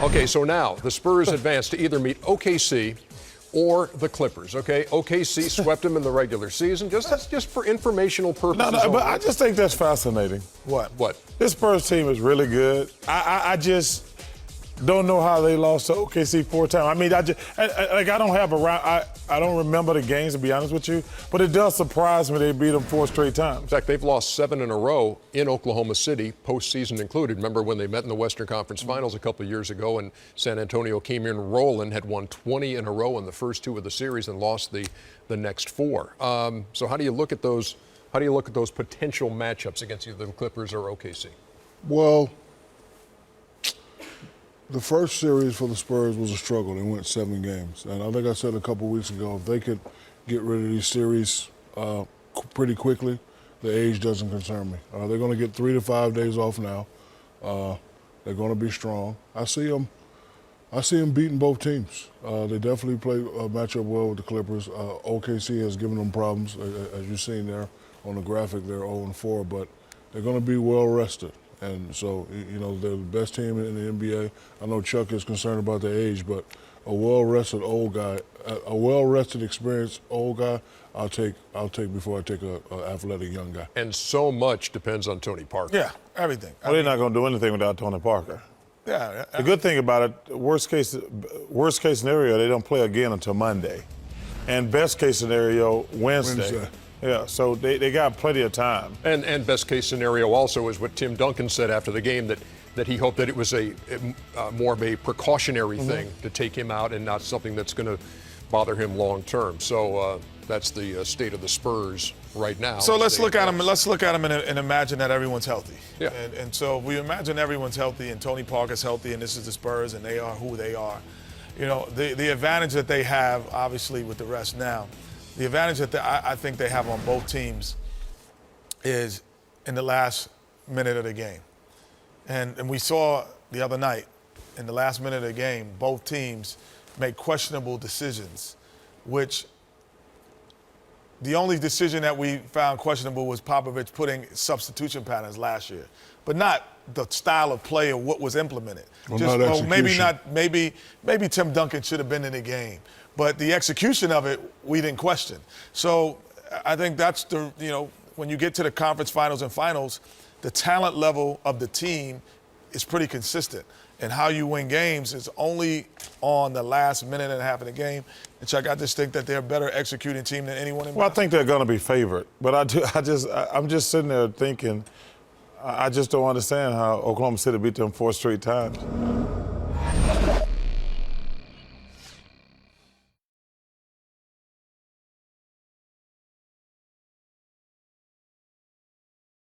Okay, so now the Spurs advance to either meet OKC or the Clippers. Okay, OKC swept them in the regular season. Just for informational purposes. No, but I just think that's fascinating. What? This Spurs team is really good. I just don't know how they lost to OKC 4 times. I mean, I don't remember the games, to be honest with you, but it does surprise me they beat them 4 straight times. In fact, they've lost 7 in a row in Oklahoma City, postseason included. Remember when they met in the Western Conference Finals a couple of years ago, and San Antonio came in rolling, had won 20 in a row in the first 2 of the series and lost the next 4. So how do you look at those? How do you look at those potential matchups against either the Clippers or OKC? Well, the first series for the Spurs was a struggle. They went 7 games. And I think I said a couple weeks ago, if they could get rid of these series pretty quickly, the age doesn't concern me. They're going to get 3 to 5 days off now. They're going to be strong. I see them beating both teams. They definitely match up well with the Clippers. OKC has given them problems, as you've seen there on the graphic. They're 0-4, but they're going to be well rested. And so, you know, they're the best team in the NBA. I know Chuck is concerned about their age, but a well-rested old guy, a well-rested, experienced old guy, I'll take before I take an athletic young guy. And so much depends on Tony Parker. Yeah, everything. Well, they're not going to do anything without Tony Parker. Yeah. The good thing about it, worst case scenario, they don't play again until Monday. And best case scenario, Wednesday. Yeah, so they got plenty of time. And best case scenario also is what Tim Duncan said after the game, that he hoped that it was a more of a precautionary thing to take him out and not something that's going to bother him long term. So that's the state of the Spurs right now. So let's look at them. Let's look at them and imagine that everyone's healthy. Yeah. And so we imagine everyone's healthy and Tony Parker's healthy and this is the Spurs and they are who they are. You know, the advantage that they have, obviously, with the rest now. The advantage that I think they have on both teams is in the last minute of the game. And we saw the other night, in the last minute of the game, both teams make questionable decisions, which the only decision that we found questionable was Popovich putting substitution patterns last year, but not the style of play or what was implemented. Well, maybe Tim Duncan should have been in the game. But the execution of it, we didn't question. So I think that's when you get to the conference finals and finals, the talent level of the team is pretty consistent. And how you win games is only on the last minute and a half of the game. And Chuck, I just think that they're a better executing team than anyone in Well, I think they're going to be favored. But I'm just sitting there thinking, I just don't understand how Oklahoma City beat them 4 straight times.